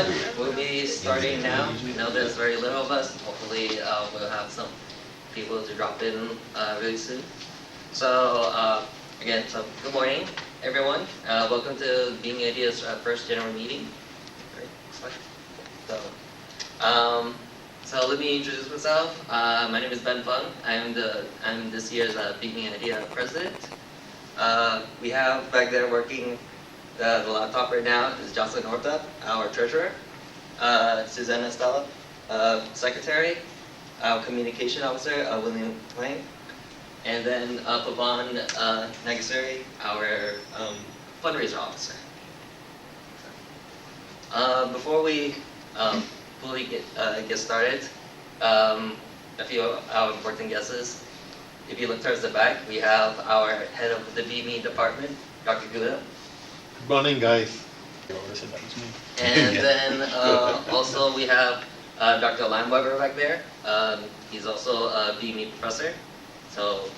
everyone. We'll be starting now. I know there's very little of us. Hopefully, we'll have some people to drop in really soon. So, again, good morning, everyone. Welcome to BMEidea's first general meeting. Right, so let me introduce myself. My name is Ben Fung. I'm this year's BMEidea president. We have back there working the laptop right now is Jocelyn Horta, our treasurer, Susanna Stella, secretary, our communication officer, William Lang, and then Pavan Nagasuri, our fundraiser officer. Before we fully get started, a few of our important guesses. If you look towards the back, we have our head of the BME department, Dr. Guda. Good morning, guys. And then also we have Dr. Landweber back there. He's also a BME professor. So,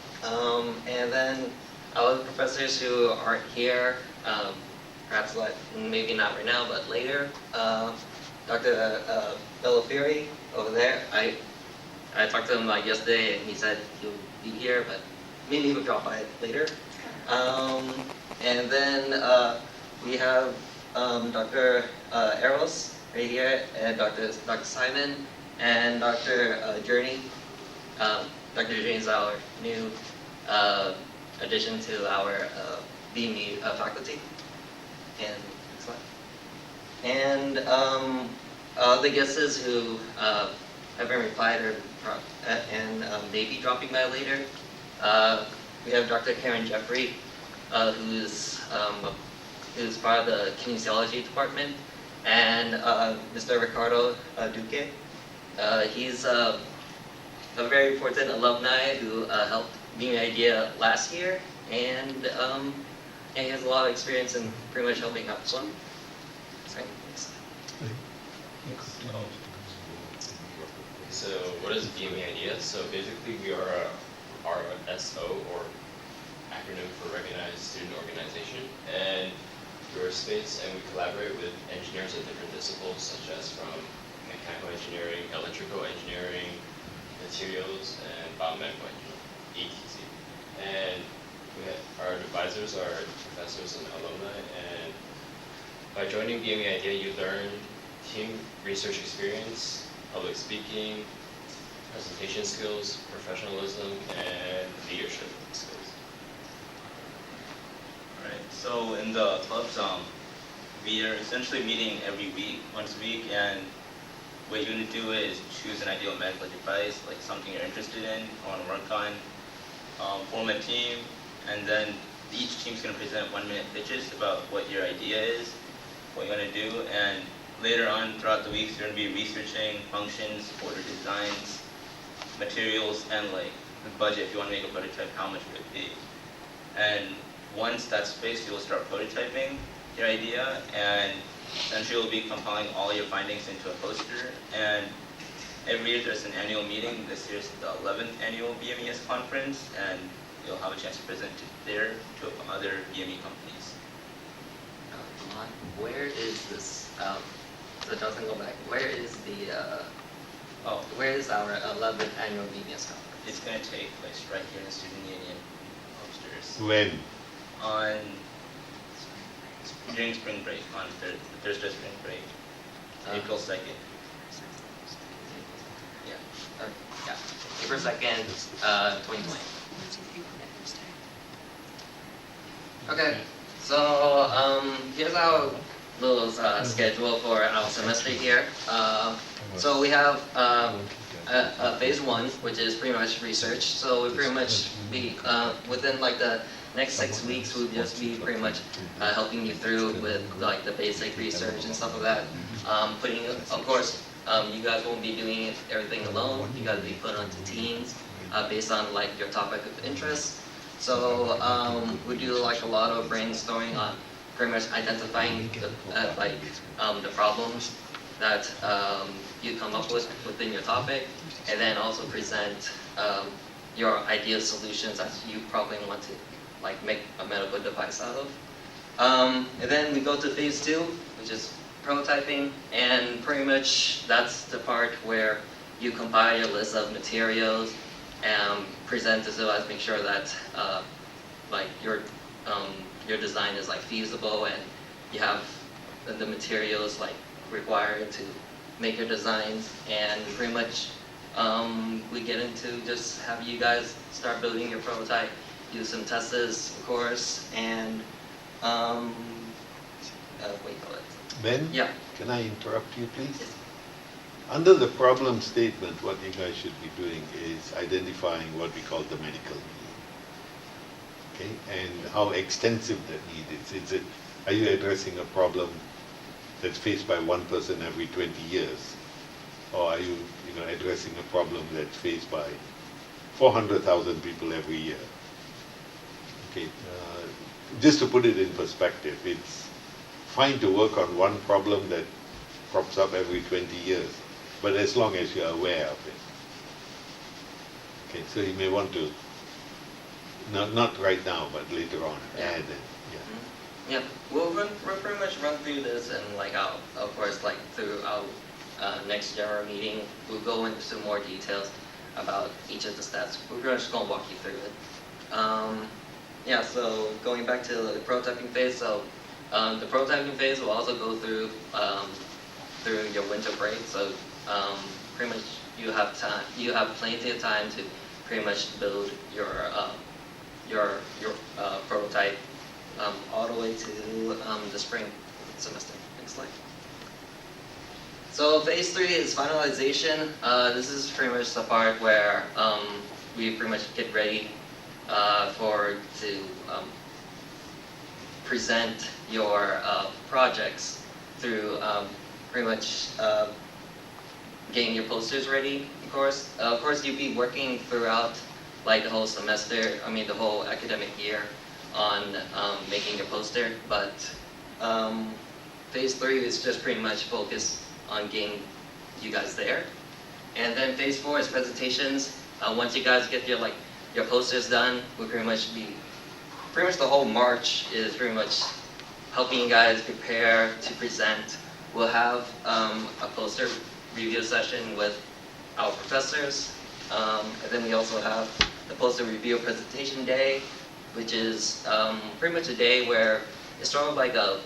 and then our professors who aren't here, perhaps maybe not right now, but later. Dr. Bellafieri over there. I talked to him yesterday, and he said he'll be here, but maybe he'll drop by later. And then we have Dr. Eros right here, and Dr. Simon, and Dr. Journey. Dr. Journey is our new addition to our BME faculty. And next slide. And the guests who haven't replied and may be dropping by later. We have Dr. Karen Jeffrey, who's part of the kinesiology department, and Mr. Ricardo Duque. He's a very important alumni who helped BMEidea last year, and he has a lot of experience in pretty much helping out this one. So what is BMEidea? So basically we are a RSO, or acronym for Recognized Student Organization, and we're a space and we collaborate with engineers of different disciplines such as from mechanical engineering, electrical engineering, materials, and biomedical engineering, etc. And our advisors are professors and alumni, and by joining BMEidea you learn team research experience, public speaking, presentation skills, professionalism, and leadership skills. Alright, so in the clubs, we are essentially meeting every week, once a week, and what you're going to do is choose an ideal medical device, like something you're interested in, or want to work on, form a team, and then each team's going to present 1-minute pitches about what your idea is, what you want to do, and later on throughout the weeks, you're going to be researching functions, order designs, materials, and the budget. If you want to make a prototype, how much would it be? And once that's fixed, you'll start prototyping your idea, and essentially you'll be compiling all your findings into a poster. And every year there's an annual meeting. This year's the 11th annual BMES conference, and you'll have a chance to present it there to other BME companies. Where is this? So Johnson, go back. Where is where is our 11th annual BMES conference? It's going to take place right here in the Student Union upstairs. When? During spring break, on Thursday spring break, April 2nd. Yeah, April 2nd, 2020. Okay, so here's our little schedule for our semester here. So we have phase 1, which is pretty much research. So we pretty much be within the next 6 weeks, we'll just be pretty much helping you through with the basic research and stuff like that. Of course, you guys won't be doing everything alone. You got to be put onto teams based on your topic of interest. So we do a lot of brainstorming on pretty much identifying the problems that you come up with within your topic, and then also present your ideal solutions that you probably want to make a medical device out of. And then we go to phase 2, which is prototyping, and pretty much that's the part where you compile your list of materials and present to us, make sure that like your design is like feasible and you have the materials like required to make your designs, and pretty much we get into just have you guys start building your prototype, do some tests, of course, and wait for it. Ben? Yeah. Can I interrupt you, please? Yes. Under the problem statement, what you guys should be doing is identifying what we call the medical need. Okay, and how extensive that need is. Are you addressing a problem that's faced by one person every 20 years? Or are you addressing a problem that's faced by 400,000 people every year? Okay, just to put it in perspective, it's fine to work on one problem that crops up every 20 years, but as long as you're aware of it. Okay, so you may want to, not right now, but later on, add it. Yeah, we'll pretty much run through this, and like of course like through our next general meeting, we'll go into some more details about each of the steps. We're just gonna walk you through it. Yeah, so going back to the prototyping phase, so the prototyping phase will also go through your winter break. So pretty much you have plenty of time to pretty much build your prototype all the way to the spring semester. Next slide. So phase 3 is finalization. This is pretty much the part where we pretty much get ready to present your projects through pretty much getting your posters ready. Of course, you'll be working throughout like the whole semester. I mean, the whole academic year on making your poster. But phase 3 is just pretty much focused on getting you guys there. And then phase 4 is presentations. Once you guys get your posters done, we'll pretty much the whole March is pretty much helping you guys prepare to present. We'll have a poster review session with our professors, and then we also have the poster review presentation day, which is pretty much a day where it's sort of like a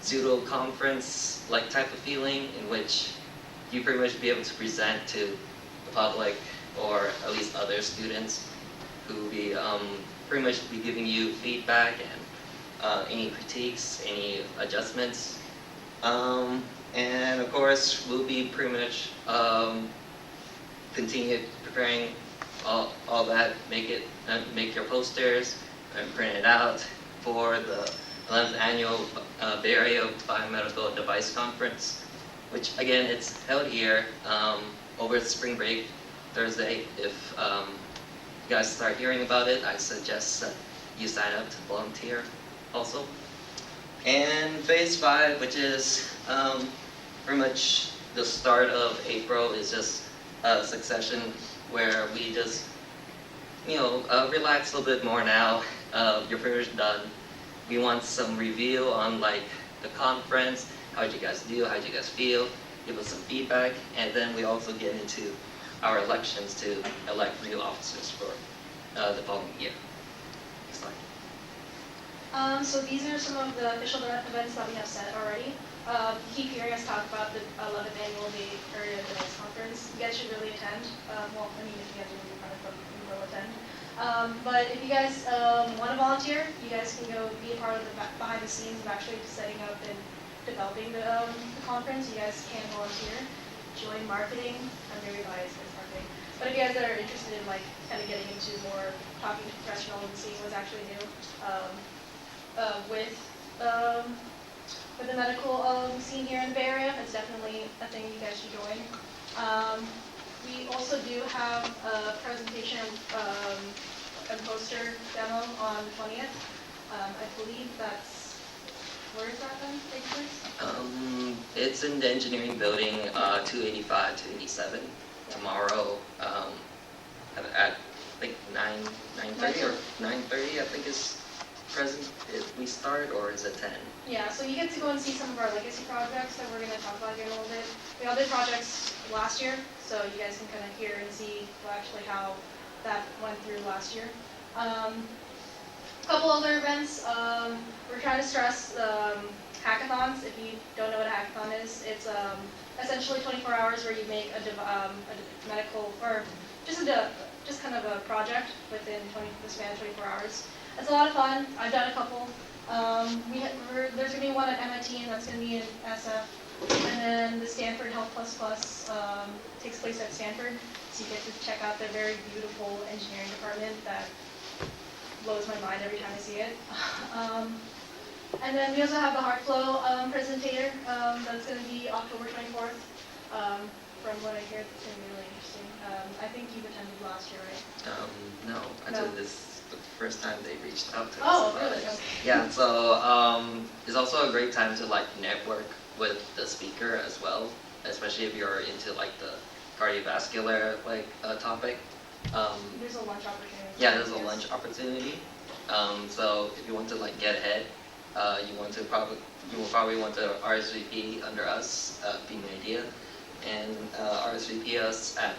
pseudo conference like type of feeling, in which you pretty much be able to present to the public, or at least other students who will be pretty much be giving you feedback and any critiques, any adjustments. And of course, we'll be pretty much continue preparing all that, make your posters and print it out for the 11th annual Bay Area Biomedical Device Conference, which again, it's held here over spring break Thursday. If you guys start hearing about it, I suggest that you sign up to volunteer also. And phase 5, which is pretty much the start of April, is just a succession where we just, relax a little bit more now. You're pretty much done. We want some review on like the conference. How'd you guys do? How'd you guys feel? Give us some feedback, and then we also get into our elections to elect new officers for the following year. Next slide. So these are some of the official events that we have set already. You keep hearing us talk about the 11th annual Bay Area Device Conference. You guys should really attend. If you guys are really part of it, you will attend. But if you guys want to volunteer, you guys can go be a part of the behind the scenes of actually setting up and developing the conference. You guys can volunteer, join marketing. I'm very biased against marketing. But if you guys are interested in kind of getting into more talking to professionals and seeing what's actually new with the medical scene here in the Bay Area, it's definitely a thing you guys should join. We also do have a presentation and poster demo on the 20th. I believe that's, where is that then, take place? It's in the engineering building, 285, 287, tomorrow at I think 9:30 or 9:30, I think is present we start, or is it 10? Yeah, so you get to go and see some of our legacy projects that we're going to talk about here in a little bit. We all did projects last year, so you guys can kind of hear and see actually how that went through last year. A couple other events. We're trying to stress hackathons. If you don't know what a hackathon is, it's essentially 24 hours where you make a medical or just kind of a project within the span of 24 hours. It's a lot of fun. I've done a couple. There's going to be one at MIT, and that's going to be in SF. And then the Stanford Health Plus Plus takes place at Stanford. So you get to check out their very beautiful engineering department that blows my mind every time I see it. And then we also have the HeartFlow presentator. That's going to be October 24th. From what I hear, it's going to be really interesting. I think you've attended last year, right? No, actually this is the first time they reached out to us. Oh, about really? it. Okay. Yeah, so it's also a great time to like network with the speaker as well, especially if you're into like the cardiovascular topic. There's a lunch opportunity. Yeah, there's a Yes. lunch opportunity. So if you want to like get ahead, you will probably want to RSVP under us, BMEidea, and RSVP us at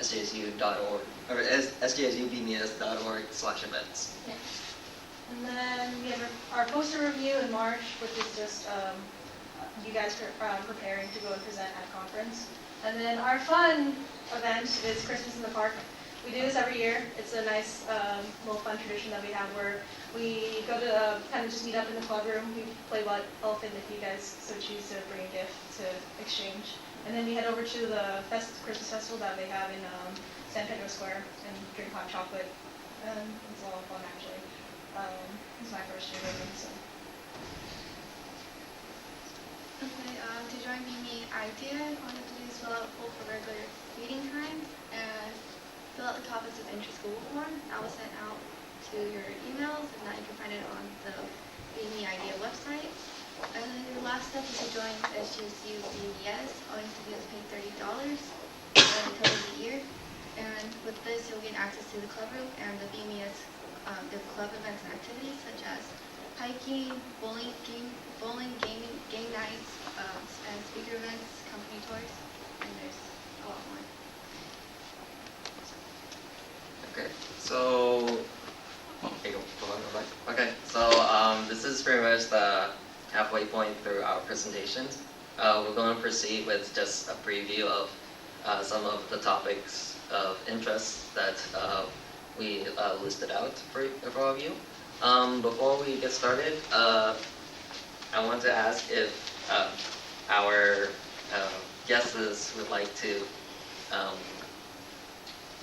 sjsu.org or sjsubmes.org/events. Yeah. And then we have our poster review in March, which is just you guys preparing to go and present at a conference. And then our fun event is Christmas in the Park. We do this every year. It's a nice little fun tradition that we have where we go to kind of just meet up in the club room. We play what elephant if you guys so choose to bring a gift to exchange. And then we head over to the Christmas festival that they have in San Pedro Square and drink hot chocolate. And it's a lot of fun actually. It's my first year doing it, so. Okay, to join BMEidea, all you have to do is fill out a poll for regular meeting times and fill out the topics of interest Google form. That was sent out to your emails, and now you can find it on the BMEidea website. And then your last step is to join SJSU BMES. All you have to do is pay $30 until the year. And with this, you'll get access to the club room and the BMES, the club events and activities such as hiking, bowling, gaming, game nights, and speaker events, company tours, and there's a lot more. Okay, so okay, so this is pretty much the halfway point through our presentations. We're going to proceed with just a preview of some of the topics of interest that we listed out for all of you. Before we get started, I want to ask if our guests would like to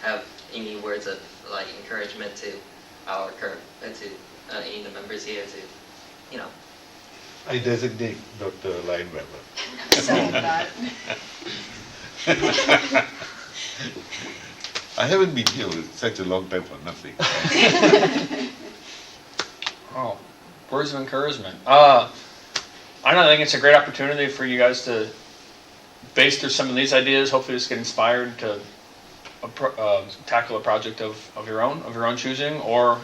have any words of like encouragement to our current any of the members here to, I designate Dr. Lineweber. Second that. I haven't been here with such a long time for nothing. Oh, words of encouragement. I think it's a great opportunity for you guys to base through some of these ideas. Hopefully, just get inspired to tackle a project of your own choosing, or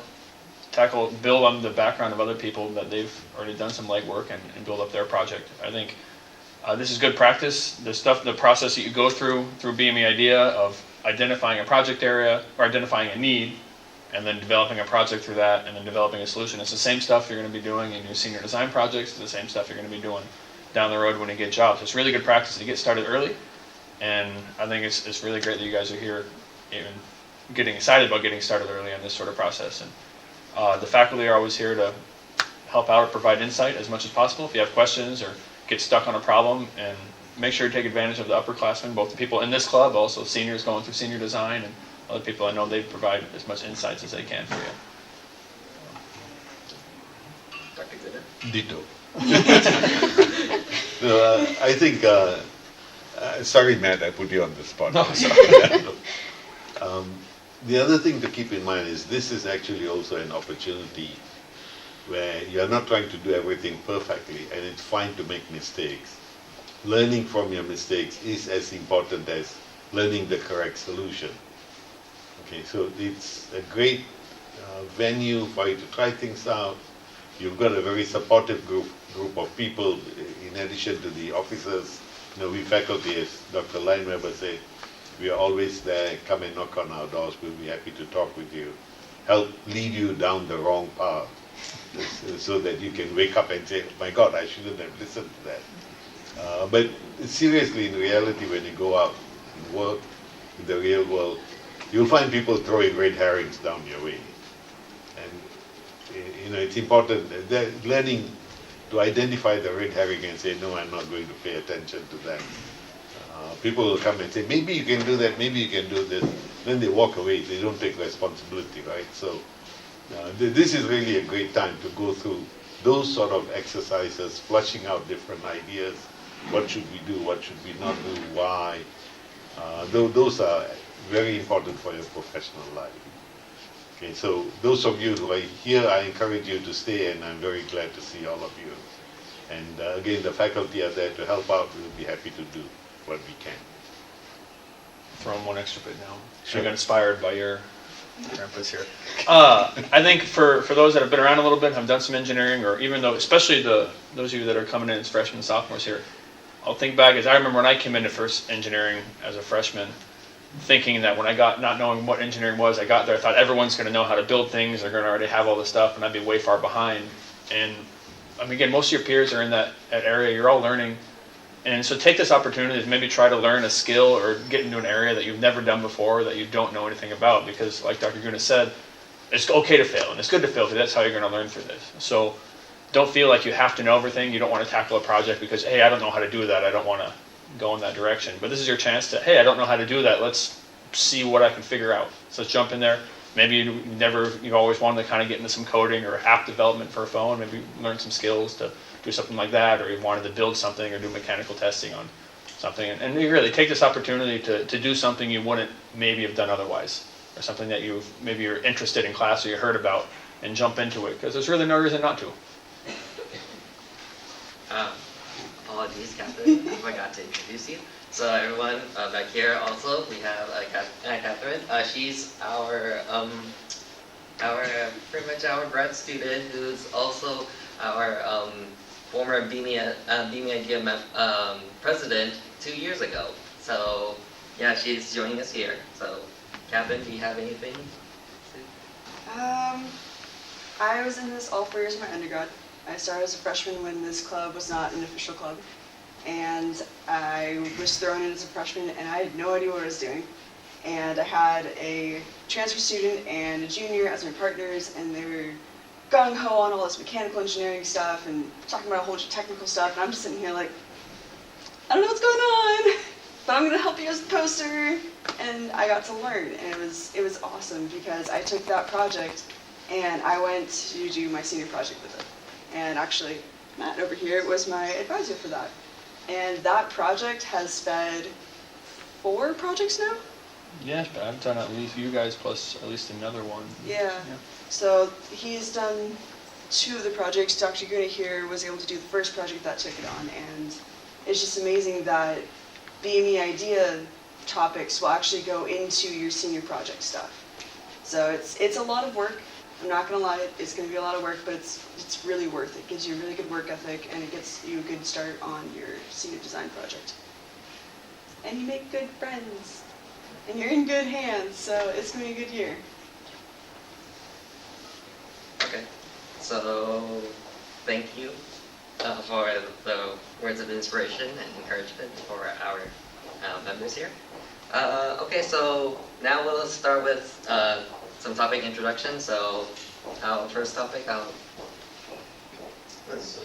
build on the background of other people that they've already done some legwork and build up their project. I think this is good practice. The process that you go through BMEidea of identifying a project area or identifying a need, and then developing a project through that, and then developing a solution. It's the same stuff you're going to be doing in your senior design projects. It's the same stuff you're going to be doing down the road when you get jobs. It's really good practice to get started early, and I think it's really great that you guys are here, even getting excited about getting started early on this sort of process. And the faculty are always here to help out or provide insight as much as possible. If you have questions or get stuck on a problem, and make sure you take advantage of the upperclassmen, both the people in this club, also seniors going through senior design, and other people. I know they provide as much insights as they can for you. Dr. Gooder? Ditto. No, I think, sorry Matt, I put you on the spot. No, sorry. The other thing to keep in mind is this is actually also an opportunity where you're not trying to do everything perfectly, and it's fine to make mistakes. Learning from your mistakes is as important as learning the correct solution. Okay, so it's a great venue for you to try things out, you've got a very supportive group of people in addition to the officers. You know, we faculty, as Dr. Lineweber said, we are always there. Come and knock on our doors. We'll be happy to talk with you, help lead you down the wrong path, so that you can wake up and say, my God, I shouldn't have listened to that. But seriously, in reality, when you go out and work in the real world, you'll find people throwing red herrings down your way. And you know, it's important that learning to identify the red herring and say, no, I'm not going to pay attention to that. People will come and say, maybe you can do that, maybe you can do this. Then they walk away, they don't take responsibility, right? So this is really a great time to go through those sort of exercises, flushing out different ideas. What should we do, what should we not do, why? Those are very important for your professional life. Okay, so those of you who are here, I encourage you to stay, and I'm very glad to see all of you. And again, the faculty are there to help out. We'll be happy to do what we can. Throw in one extra bit now. Sure. I got inspired by your inputs here. I think for those that have been around a little bit, have done some engineering, or even though, especially those of you that are coming in as freshmen and sophomores here, I'll think back as I remember when I came into first engineering as a freshman, thinking that when I got, not knowing what engineering was, I got there, I thought everyone's going to know how to build things, they're going to already have all this stuff, and I'd be way far behind. And I mean, again, most of your peers are in that area, you're all learning. And so take this opportunity to maybe try to learn a skill or get into an area that you've never done before, that you don't know anything about, because like Dr. Guna said, it's okay to fail, and it's good to fail, because that's how you're going to learn through this. So don't feel like you have to know everything. You don't want to tackle a project because, hey, I don't know how to do that, I don't want to go in that direction. But this is your chance to, hey, I don't know how to do that, let's see what I can figure out. So let's jump in there. Maybe you've always wanted to kind of get into some coding or app development for a phone, maybe learn some skills to do something like that, or you wanted to build something or do mechanical testing on something. And you really take this opportunity to do something you wouldn't maybe have done otherwise, or something that maybe you're interested in class or you heard about, and jump into it, because there's really no reason not to. Apologies, Catherine, I forgot to introduce you. So everyone back here also, we have Catherine. She's our pretty much our grad student, who's also our former BMEidea president 2 years ago. So yeah, she's joining us here. So Catherine, do you have anything? I was in this all 4 years of my undergrad. I started as a freshman when this club was not an official club. And I was thrown in as a freshman, and I had no idea what I was doing. And I had a transfer student and a junior as my partners, and they were gung-ho on all this mechanical engineering stuff and talking about a whole bunch of technical stuff. And I'm just sitting here like, I don't know what's going on, but I'm going to help you as the poster. And I got to learn, and it was awesome, because I took that project and I went to do my senior project with it. And actually, Matt over here was my advisor for that. And that project has fed 4 projects now? Yes, but I've done at least you guys plus at least another one. Yeah. So he's done 2 of the projects. Dr. Guna here was able to do the first project that took it on. And it's just amazing that BMEidea topics will actually go into your senior project stuff. So it's a lot of work. I'm not going to lie, it's going to be a lot of work, but it's really worth it. It gives you a really good work ethic, and it gets you a good start on your senior design project. And you make good friends, and you're in good hands, so it's going to be a good year. Okay, so thank you for the words of inspiration and encouragement for our members here. Okay, so now we'll start with some topic introduction. So our first topic, So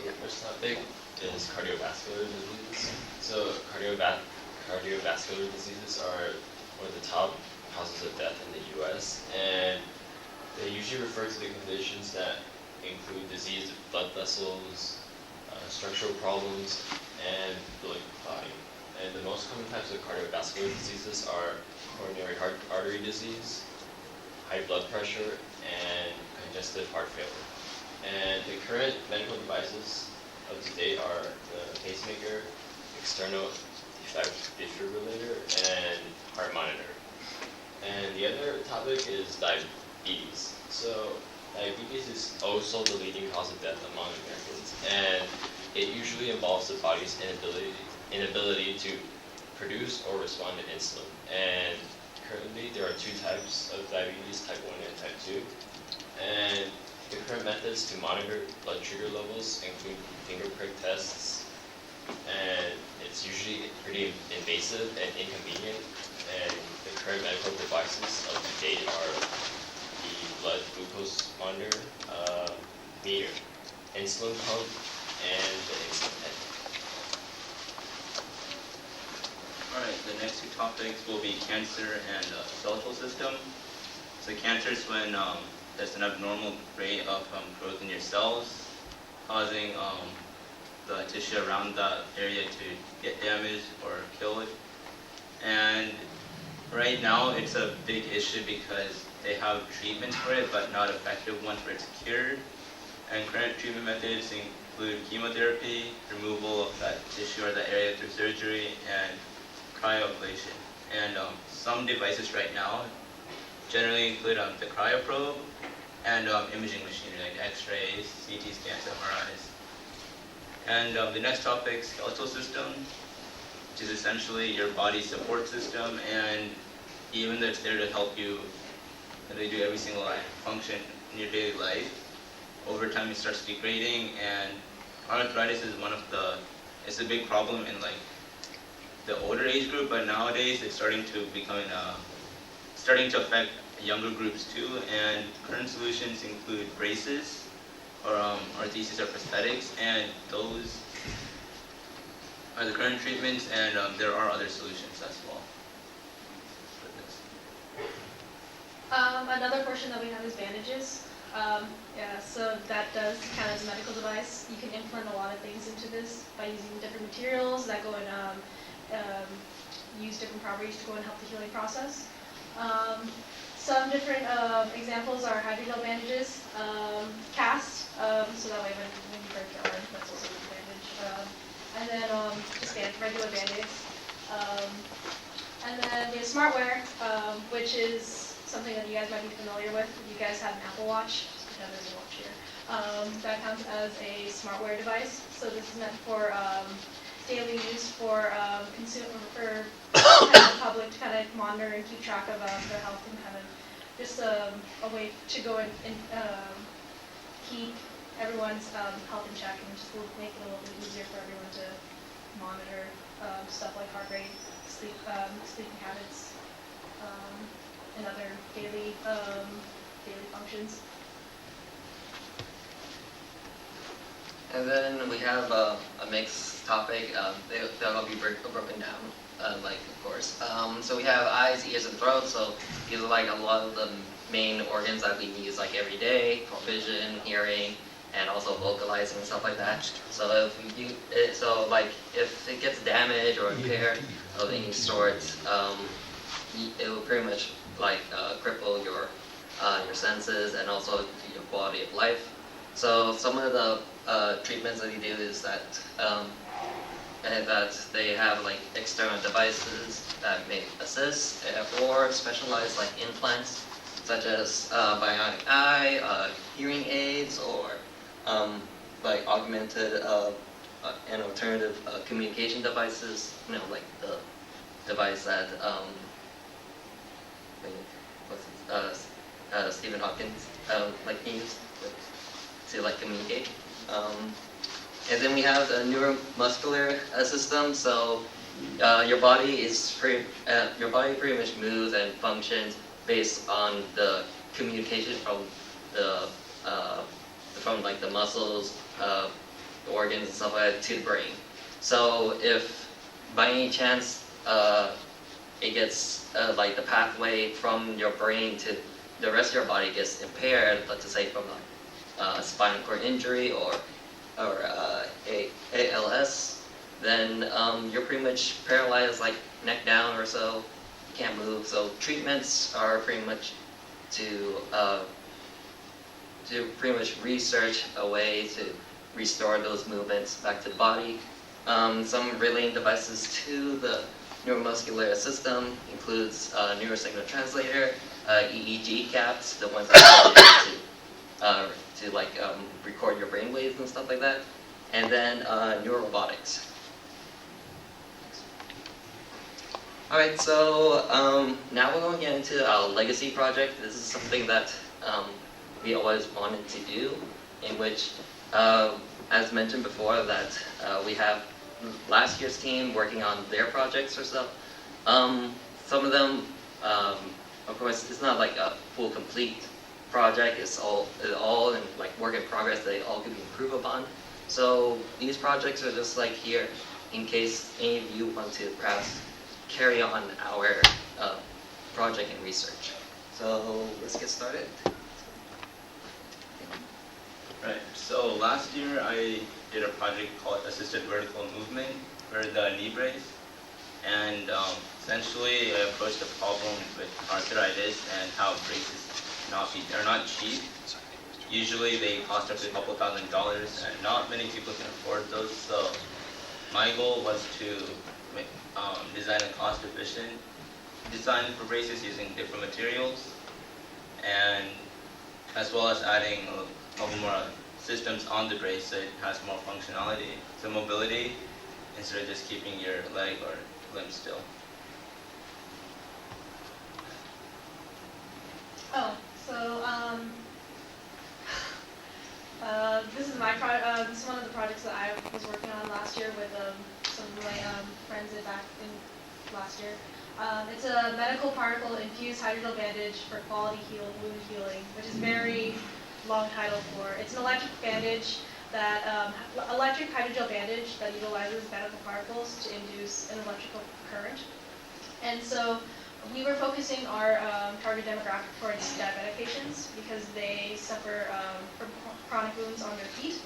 the first topic is cardiovascular diseases. So cardiovascular diseases are one of the top causes of death in the U.S. and they usually refer to the conditions that include diseased blood vessels, structural problems, and blood clotting. And the most common types of cardiovascular diseases are coronary artery disease, high blood pressure, and congestive heart failure. And the current medical devices up to date are the pacemaker, external defibrillator, and heart monitor. And the other topic is diabetes. So diabetes is also the leading cause of death among Americans, and it usually involves the body's inability to produce or respond to insulin. And currently, there are two types of diabetes, type 1 and type 2. And the current methods to monitor blood sugar levels include finger prick tests, and it's usually pretty invasive and inconvenient. And the current medical devices up to date are the blood glucose monitor, meter, insulin pump, and the insulin pen. Alright, the next two topics will be cancer and skeletal system. So cancer is when there's an abnormal rate of growth in your cells, causing the tissue around that area to get damaged or killed. And right now it's a big issue because they have treatments for it, but not effective ones where it's cured. And current treatment methods include chemotherapy, removal of that tissue or that area through surgery, and cryoablation. And some devices right now generally include the cryoprobe and imaging machinery like X-rays, CT scans, MRIs. And the next topic, skeletal system, which is essentially your body's support system, and even though it's there to help you really do every single function in your daily life, over time it starts degrading, and arthritis is it's a big problem in like the older age group, but nowadays it's starting to affect younger groups too. And current solutions include braces or orthesis or prosthetics, and those are the current treatments, and there are other solutions as well for this. Another portion that we have is bandages. Yeah, so that does count as a medical device. You can implant a lot of things into this by using different materials that go and use different properties to go and help the healing process. Some different examples are hydrogel bandages, cast, so that way when you break your arm, that's also a bandage. And then just regular band-aids. And then we have smartwear, which is something that you guys might be familiar with. If you guys have an Apple Watch, just pretend there's a watch here. That counts as a smartwear device. So this is meant for daily use for for the public to kind of monitor and keep track of their health, and kind of just a way to go and keep everyone's health in check, and just make it a little bit easier for everyone to monitor stuff like heart rate, sleeping habits, and other daily functions. And then we have a mixed topic. They'll all be broken down, like of course. So we have eyes, ears, and throat. So these are like a lot of the main organs that we use like every day for vision, hearing, and also vocalizing and stuff like that. So if it gets damaged or impaired of any sort, it will pretty much like cripple your senses and also your quality of life. So some of the treatments that they do is that they have like external devices that may assist, or specialized like implants, such as bionic eye, hearing aids, or like augmented and alternative communication devices. You know, like the device that Stephen Hawkins like used to like communicate. And then we have the neuromuscular system. So your body pretty much moves and functions based on the communication from like the muscles, the organs and stuff like that to the brain. So if by any chance it gets like the pathway from your brain to the rest of your body gets impaired, let's just say from a spinal cord injury or ALS, then you're pretty much paralyzed, like neck down or so. You can't move. So treatments are pretty much to pretty much research a way to restore those movements back to the body. Some relating devices to the neuromuscular system includes neurosignal translator, EEG caps, the ones that to like record your brain waves and stuff like that. And then neurobotics. All right, so now we're going to get into our legacy project. This is something that we always wanted to do, in which, as mentioned before, that we have last year's team working on their projects or stuff. Some of them, of course, it's not like a full complete project. It's all in like work in progress. They all can be improved upon. So these projects are just like here, in case any of you want to perhaps carry on our project and research. So let's get started. Right, so last year I did a project called Assisted Vertical Movement for the knee brace. And essentially I approached the problem with arthritis and how braces are not cheap. Usually they cost up to a couple $1,000 and not many people can afford those. So my goal was to design a cost-efficient design for braces using different materials, and as well as adding a couple more systems on the brace so it has more functionality, so mobility, instead of just keeping your leg or limb still. Oh, so this is my this is one of the projects that I was working on last year with some of my friends back in last year. It's a medical particle infused hydrogel bandage for quality wound healing, which is very long title for. It's an electric bandage that electric hydrogel bandage that utilizes medical particles to induce an electrical current. And so we were focusing our target demographic towards diabetic patients because they suffer from chronic wounds on their feet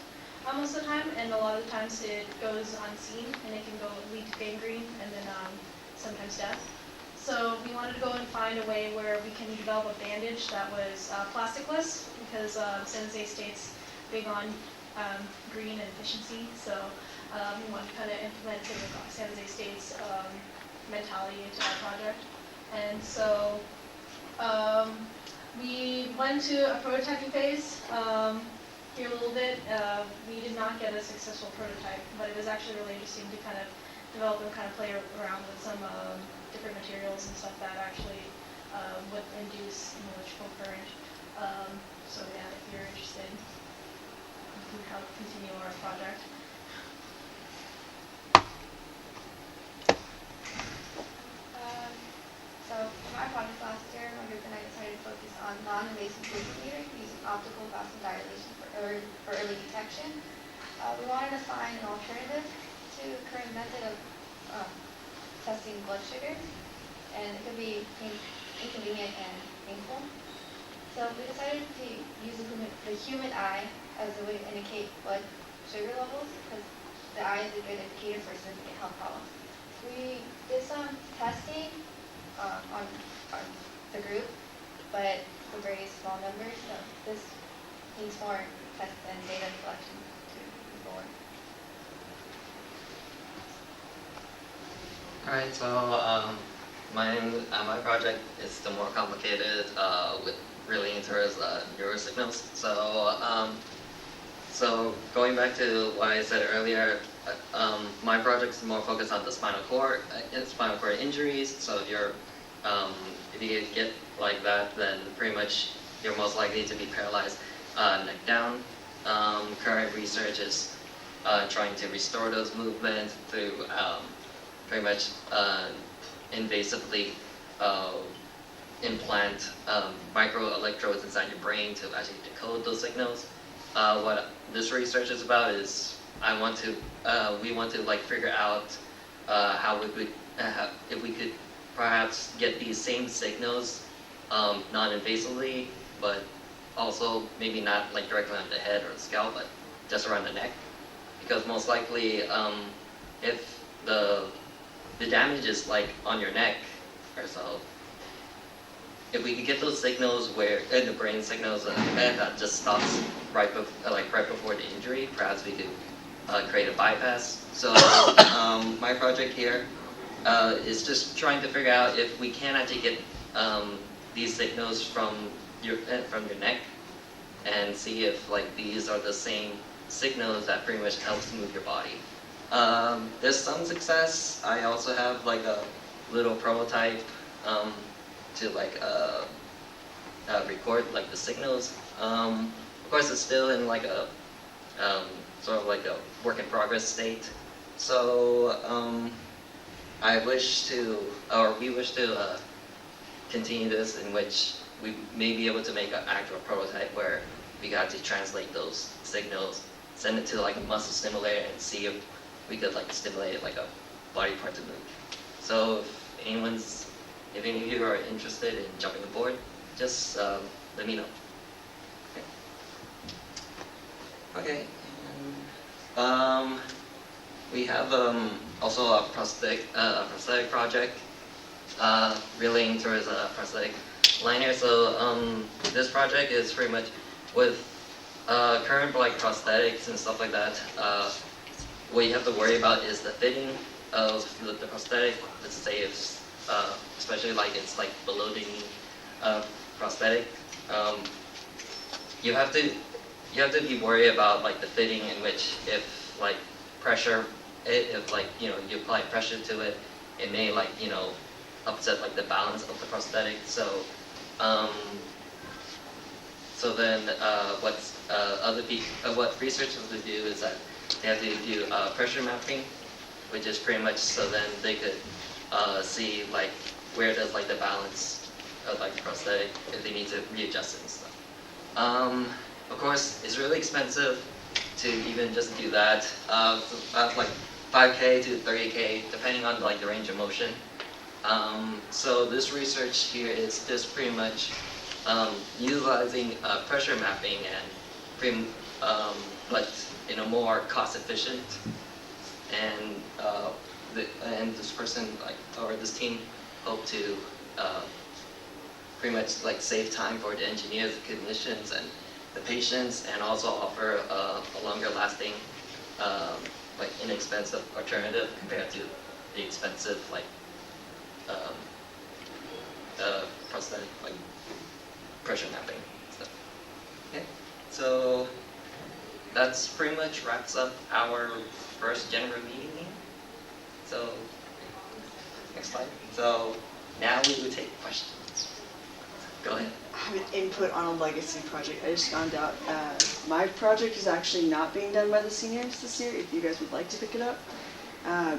most of the time, and a lot of the times it goes unseen and it can lead to gangrene and then sometimes death. So we wanted to go and find a way where we can develop a bandage that was plasticless, because San Jose State's big on green and efficiency, so we wanted to kind of implement San Jose State's mentality into our project. And so we went to a prototyping phase here a little bit. We did not get a successful prototype, but it was actually really interesting to kind of develop and kind of play around with some different materials and stuff that actually would induce an electrical current. So yeah, if you're interested, you can help continue our project. So for my project last year, my group and I decided to focus on non-invasive treatment metering using optical vasodilation for early detection. We wanted to find an alternative to the current method of testing blood sugar, and it could be inconvenient and painful. So we decided to use the human eye as a way to indicate blood sugar levels, because the eye is a good indicator for significant health problems. We did some testing on the group, but for very small numbers, so this needs more tests and data collection to move forward. All right, so my project is still more complicated, with really towards neurosignals. So going back to what I said earlier, my project is more focused on the spinal cord injuries. So if you get like that, then pretty much you're most likely to be paralyzed neck down. Current research is trying to restore those movements through pretty much invasively implant microelectrodes inside your brain to actually decode those signals. What this research is about is we want to like figure out how we could if we could perhaps get these same signals non-invasively, but also maybe not like directly on the head or the scalp, but just around the neck, because most likely if the damage is like on your neck or so, if we could get those signals where in the brain signals that just stops right before the injury, perhaps we could create a bypass. So my project here is just trying to figure out if we can actually get these signals from your neck and see if like these are the same signals that pretty much helps move your body. There's some success. I also have like a little prototype to like record like the signals. Of course, it's still in like a sort of like a work in progress state. So I wish to, or we wish to continue this, in which we may be able to make an actual prototype where we got to translate those signals, send it to like a muscle stimulator, and see if we could like stimulate like a body part to move. So if any of you are interested in jumping aboard, just let me know. Okay. We have also a prosthetic project relating towards a prosthetic liner. So this project is pretty much with current like prosthetics and stuff like that. What you have to worry about is the fitting of the prosthetic. Let's say if, especially like it's like below the knee prosthetic, you have to be worried about like the fitting, in which if like if like you apply pressure to it, it may like upset like the balance of the prosthetic. So then what researchers would do is that they have to do pressure mapping, which is pretty much so then they could see like where does like the balance of like the prosthetic, if they need to readjust it and stuff. Of course, it's really expensive to even just do that. It's about like 5K to 30K, depending on like the range of motion. So this research here is just pretty much utilizing pressure mapping but in a more cost efficient, and this person or this team hope to pretty much like save time for the engineers, the clinicians, and the patients, and also offer a longer lasting, like inexpensive alternative compared to the expensive like prosthetic like pressure mapping stuff. Okay, so that's pretty much wraps up our first general meeting. So next slide. So now we will take questions. Go ahead. I have an input on a legacy project. I just found out my project is actually not being done by the seniors this year, if you guys would like to pick it up.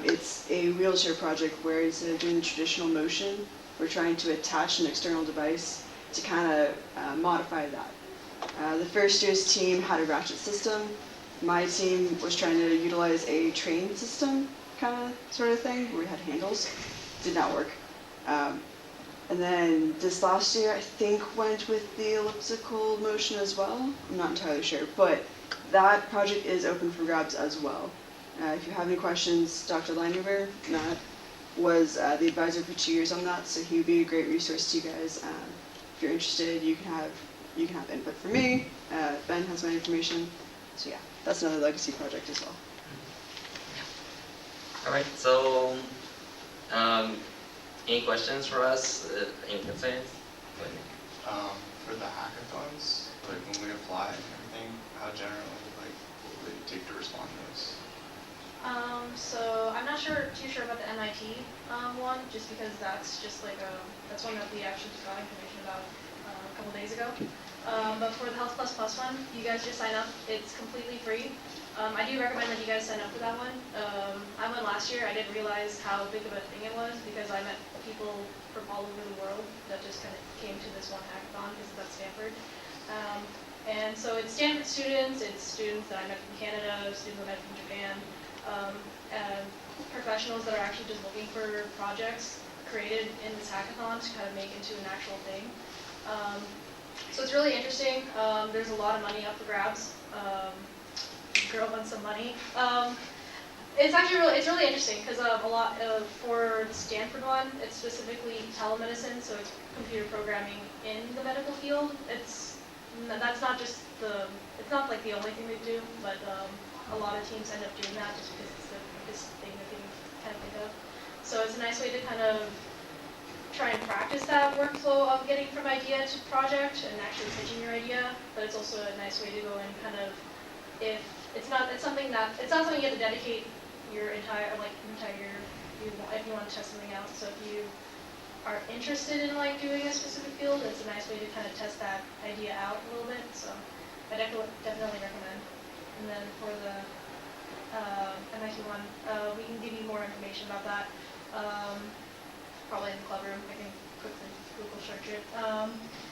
It's a wheelchair project where instead of doing the traditional motion, we're trying to attach an external device to kind of modify that. The first year's team had a ratchet system. My team was trying to utilize a train system sort of thing, where we had handles. Did not work. And then this last year, I think, went with the elliptical motion as well. I'm not entirely sure, but that project is open for grabs as well. If you have any questions, Dr. Leinever, Matt, was the advisor for 2 years on that, so he would be a great resource to you guys. If you're interested, you can have input from me. Ben has my information. So yeah, that's another legacy project as well. All right, so any questions for us? Any concerns? For the hackathons, like when we apply and everything, how generally like what would it take to respond to this? So I'm not too sure about the MIT one, just because that's just like that's one that we actually just got information about a couple days ago. But for the Health Plus Plus one, you guys just sign up. It's completely free. I do recommend that you guys sign up for that one. I went last year. I didn't realize how big of a thing it was because I met people from all over the world that just kind of came to this one hackathon because it's at Stanford. And so it's Stanford students, it's students that I met from Canada, students I met from Japan, and professionals that are actually just looking for projects created in this hackathon to kind of make into an actual thing. So it's really interesting. There's a lot of money up for grabs. Girl wants some money. It's actually really interesting because a lot for the Stanford one, it's specifically telemedicine, so it's computer programming in the medical field. That's not just it's not like the only thing they do, but a lot of teams end up doing that just because it's the biggest thing that they can kind of think of. So it's a nice way to kind of try and practice that workflow of getting from idea to project and actually pitching your idea, but it's also a nice way to go and kind of, if it's not something you have to dedicate your entire if you want to test something out. So if you are interested in like doing a specific field, it's a nice way to kind of test that idea out a little bit. So I definitely recommend. And then for the MIT one, we can give you more information about that. Probably in the club room. I can quickly Google search it.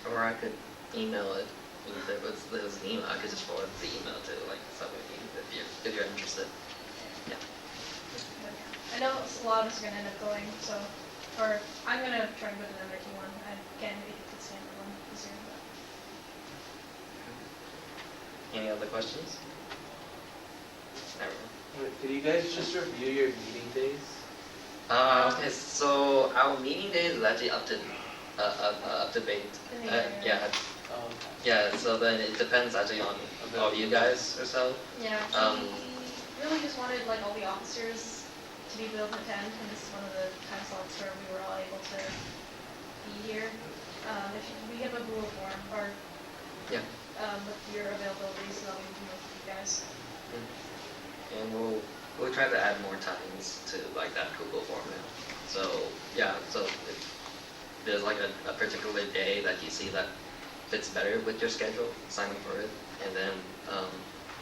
Or I could email it. If there was an email, I could just forward the email to like somebody if you're interested. Yeah. I know a lot of us are gonna end up going, so or I'm gonna try and go to the MIT one. I can't make it to the Stanford one this year. But. Any other questions? Everyone? Wait, could you guys just review your meeting days? Okay, so our meeting day is actually up to date. In the area. Yeah, Oh, yeah. So then it depends actually on all of you guys or so. Yeah. Um, We really just wanted like all the officers to be able to attend, and this is one of the time slots where we were all able to be here. We have a Google form or yeah. with your availability, so that we can work with you guys. And we'll try to add more times to like that Google form now. So yeah, so if there's like a particular day that you see that fits better with your schedule, sign up for it, and then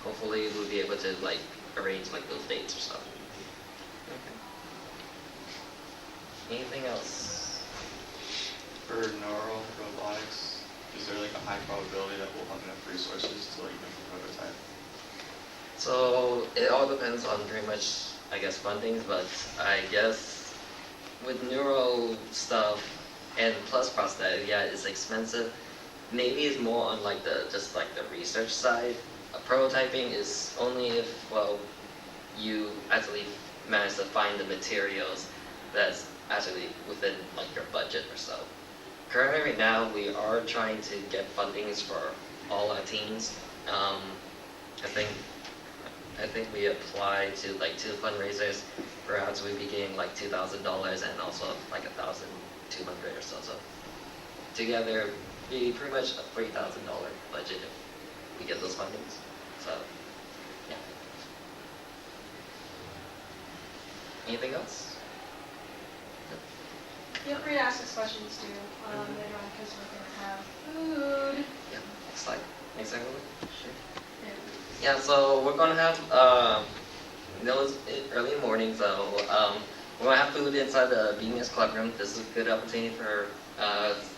hopefully we'll be able to like arrange like those dates or stuff. Okay. Anything else? For neural robotics, is there like a high probability that we'll have enough resources to like make a prototype? So it all depends on pretty much, I guess, funding, but I guess with neuro stuff and plus prosthetic, yeah, it's expensive. Maybe it's more on like just like the research side. Prototyping is only if, well, you actually manage to find the materials that's actually within like your budget or so. Currently right now we are trying to get fundings for all our teams. I think we applied to like 2 fundraisers. Perhaps we'd be getting like $2,000 and also like $1,200 or so. So together, be pretty much a $3,000 budget if we get those fundings. So yeah. Anything else? Feel free to ask us questions too later on because we're gonna have food. Yeah. Next slide. Next slide. Sure. Yeah. Yeah, so we're gonna have those early morning. So we're gonna have food inside the BMEidea club room. This is a good opportunity for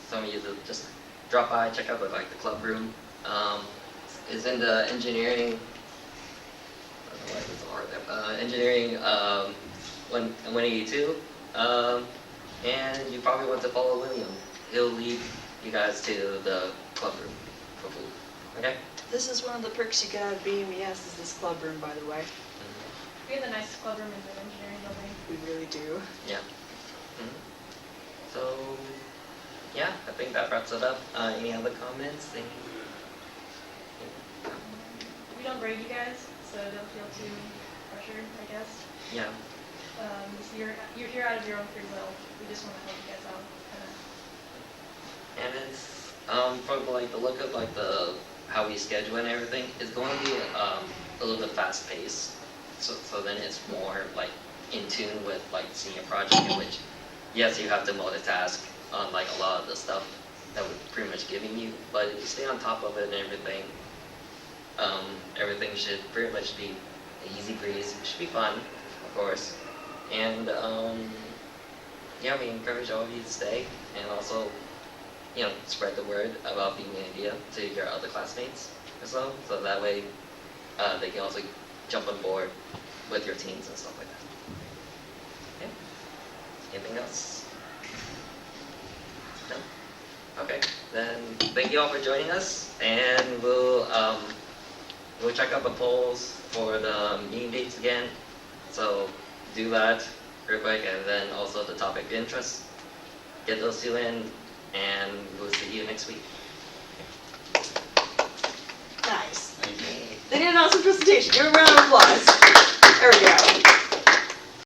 some of you to just drop by, check out the club room. It's in the engineering. I don't know why it's hard there. Engineering 182. And you probably want to follow William. He'll lead you guys to the club room for food. Okay. This is one of the perks you get out of BMES is this club room, by the way. We have the nice club room in the engineering building. We really do. Yeah. So, yeah, I think that wraps it up. Any other comments? We don't grade you guys, so don't feel too pressured, I guess. Yeah. You're here out of your own free will. We just want to help you guys out. And it's from like the look of like how we schedule and everything, it's going to be a little bit fast paced. So then it's more like in tune with like senior project in which yes you have to multitask on like a lot of the stuff that we're pretty much giving you, but if you stay on top of it and everything, everything should pretty much be an easy breeze. It should be fun, of course. And yeah, we encourage all of you to stay and also, you know, spread the word about BMEidea to your other classmates or so that way they can also jump on board with your teams and stuff like that. Okay. Anything else? No? Okay. Then thank you all for joining us, and we'll check out the polls for the meeting dates again. So do that real quick, and then also the topic of interest. Get those 2 in, and we'll see you next week. Nice. They did an awesome presentation. Give a round of applause. There we go.